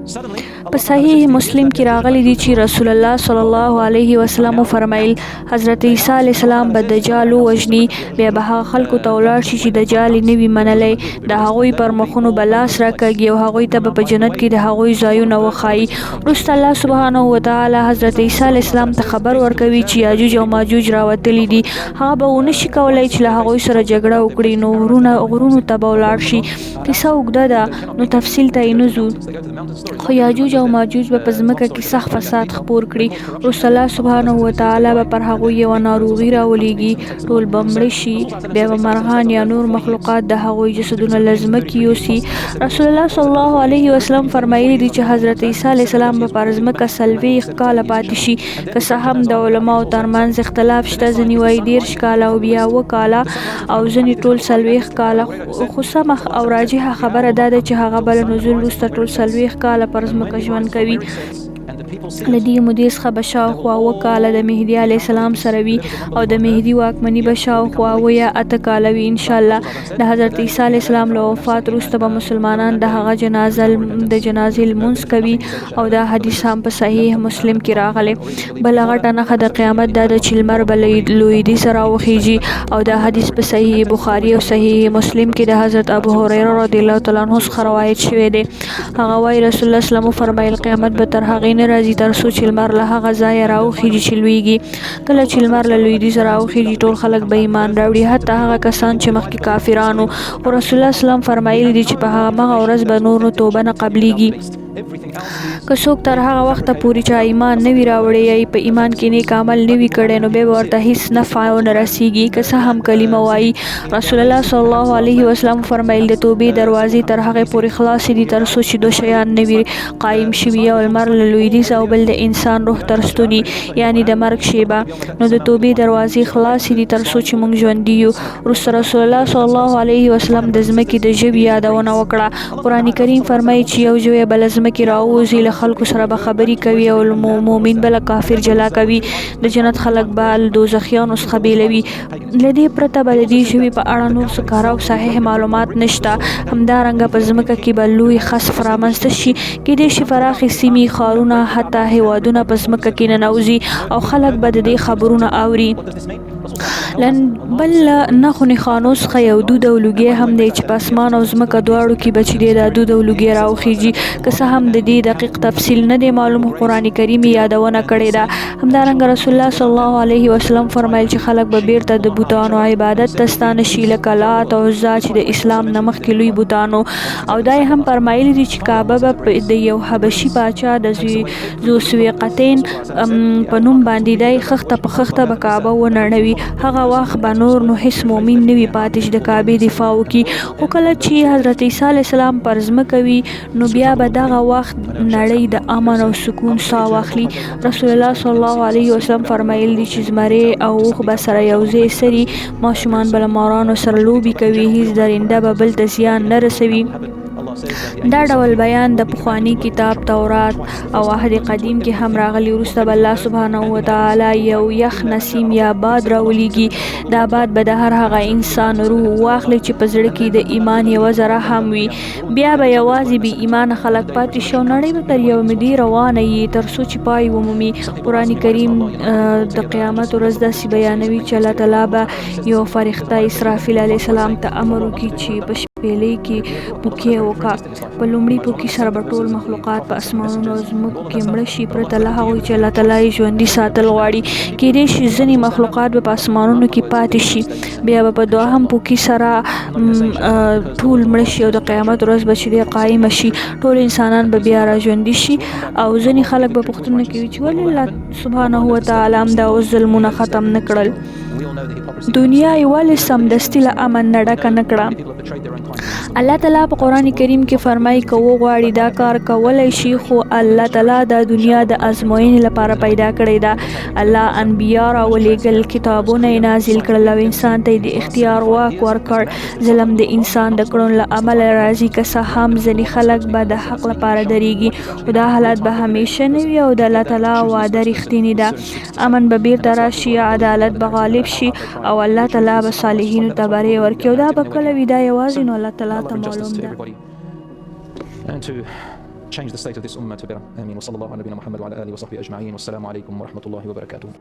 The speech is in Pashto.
په صحیح مسلم کې راغلی دی چې رسول الله صلی الله علیه وسلم فرمایل حضرت عیسی علیه السلام به دجال وژني، بیا به هغه خلکو ته ولاړ شي چې دجال نه وي منلی، د هغوی پر مخونو به لاس راکږي او هغوی ته به په جنت کې د هغوی ځایونه وښایي. وروسته الله سبحانه وتعالی حضرت عیسی علیه السلام ته خبر ورکوي چې یاجوج او ماجوج راوتلي دي، هغه به ونه شي کولی چې له هغوی سره جګړه وکړي، نو غرونو ته به ولاړ شي. کیسه اوږده ده نو تفصیل ته یې نه ځو، خو یاجوج او ماجوج به په ځمکه کې سخت فساد خپور کړي. وروسته الله سبحانه وتعالی به پر هغوی یوه ناروغي راولېږي، ټول به مړه شي، بیا به مرغان یا نور مخلوقات د هغوی جسدونه له ځمکې یوسي. رسول الله صلی الله علیه وسلم فرمایلي دي چې حضرت عیسی علیه السلام به پر ځمکه 40 کاله پاتې شي، که څه هم د علماو ترمنځ اختلاف شته، ځینې وایي 13 کاله او بیا 7 کاله او ځینې ټول 40 کاله، خو سمه او راجحه خبره دا ده چې هغه به له نزول وروسته ټول 40 کاله پر ځمکه ژوند کوي. له دې مودې څخه به شاوخوا 7 کاله د مهدي علیه السلام سره وي او د مهدي واکمني به شاوخوا 7 یا 8 کاله وي انشاءالله. د حضرت عیسی علیه السلام له وفات وروسته به مسلمانان د هغه جنازې لمونځ کوي او دا حدیث هم په صحیح مسلم کې راغلی. بله غټه نښه د قیامت دا ده چې لمر به له لویدیځه راوخیږي او دا حدیث په صحیح بخاري او صحیح مسلم کې د حضرت ابو هریره رضی الله تعالی عنه څخه روایت شوی دی. هغه وایي رسول الله صلی الله علیه وسلم فرمایل قیامت به تر هغې نه راځي تر څو چې لمر له هغه ځایه راوخیږي چې لویږي. کله چې لمر له لویدیځه راوخیږي ټول خلک به ایمان راوړي، حتی هغه کسان چې مخکې کافرانو. خو رسول الله صلی الله علیه وسلم فرمایلي دي چې په همغه ورځ به نور توبه نه قبلیږي. که څوک تر هغه وخته پورې چې ایمان نه وي راوړی یا په ایمان کې نیک عمل نه وي کړی نو بیا به ورته هیڅ نفع ونه رسیږي، که څه هم کلمه وایي. رسول الله صلی الله علیه وسلم فرمایل د توبې دروازې تر هغې پورې خلاصې دي تر څو چې 2 شیان نه وي قایم شوي، یو لمر له لویدیځ او بل د انسان روح تر ستوني یعنی د مرګ شیبه. نو د توبې دروازې خلاصې دي تر څو چې موږ ژوندي یو. وروسته رسول الله صلی الله علیه وسلم د ځمکې د ژبې یادونه وکړه. قرآن کریم فرمایي چې یو ژوی به له ځمکې راووځي، له خلکو سره به خبرې کوي او مؤمن به له کافر جلا کوي، د جنت خلک به له دوزخیانو څخه بیلوي. له دې پرته به د دې ژبې په اړه نور څه کاره او صحیح معلومات نشته. همدارنګه په ځمکه کې به لوی خسف رامنځته شي، کیدای شي پراخې سیمې، ښارونه، حتی هیوادونه په ځمکه کې ننوځي او خلک به د دې خبرونه اوري. بل نښو نښانو څخه یو دود او لوګی هم دی چې په اسمان او ځمکه دواړو کې به چې دی دا دود او لوګی راوخیږي، که څه هم د دې دقیق تفصیل نه دی معلوم، قرآن کریم یې یادونه کړې ده. همدارنګه رسول الله صلی الله علیه وسلم فرمایل چې خلک به بیرته د بوتانو عبادت ته ستانه شي، لکه لات او عزا چې د اسلام نه مخکې لوی بوتانو. او دا یې هم فرمایلي دي چې کعبه به د یو حبشي پاچا د ذوسویقتین په نوم باندې دی خښته په خښته به کعبه ونړوي. هغه وخت به نور نو هیڅ مؤمن نه وي پاتې چې د کعبې دفاع وکړي. خو کله چې حضرت عیسی علیه السلام پر ځمکه وي نو بیا به دغه وخت نړۍ د امن او سکون ساه واخلي. رسول الله صلی الله علیه وسلم فرمایل دي چې زمری او اوښ به سره یو ځای سري، ماشومان به له مارانو سره لوبې کوي، هیڅ درنده به بل ته زیان نه رسوي. دا ډول بیان د پخوانی کتاب تورات او عهد قدیم کې هم راغلی. وروسته به الله سبحانه وتعالی یو یخ نسیم یا باد راولیږي. دا باد به د هر هغه انسان روح واخلي چې په زړه کې د ایمان یوه ذره هم وي. بیا به یوازې بې ایمانه خلک پاتې شي او نړۍ به تر یو مودې روانه وي تر څو چې پای ومومي. قرآن کریم د قیامت ورځ داسې بیانوي چې الله تعالی به یو فرښته اسرافیل علیه السلام ته امر وکړي چې په شپېلۍ کې پوکې وکړه. په لومړي پوکي سره به ټول مخلوقات په اسمانونو او ځمکو کې مړه شي پرته له هغوی چې الله تعالی یې ژوندي ساتل غواړي. کیدای شي ځینې مخلوقات به په اسمانونو کې پاتې شي، بیا به په دوهم پوکي سره ټول مړه شي او د قیامت ورځ به چې دی قایمه شي، ټول انسانان به بیا را ژوندي شي. او ځینې خلک به پوښتنه کوي چې ولې الله سبحانه وتعالی همدا اوس ظلمونه ختم نه کړل، دنیا یې ولې سمدستي له امن نه ډکه نه کړه. الله تعالی په قرآن کریم کې فرمایي که وغواړي دا کار کولی شي، خو الله تعالی دا دنیا د ازموینې لپاره پیدا کړې ده. الله انبیا راولېږل، کتابونه یې نازل کړل او انسان ته یې د اختیار واک ورکړ. ظلم د انسان د کړنو له امله راځي، که څه هم ځینې خلک به د حق لپاره درېږي، خو دا حالت به همیشه نه وي او د الله تعالی وعده رښتینې ده. امن به بیرته راشي، عدالت به غالب شي او الله تعالی به صالحینو ته بری ورکړي. او دا به کله وي، دا یوازې نو الله تعالی ته معلوم ده. And to change the state of this ummah to better. Ameen. Wa sallallahu ala nabina Muhammad wa ala alihi wa sahbihi ajma'in. Wassalamu alaikum wa rahmatullahi wa barakatuh.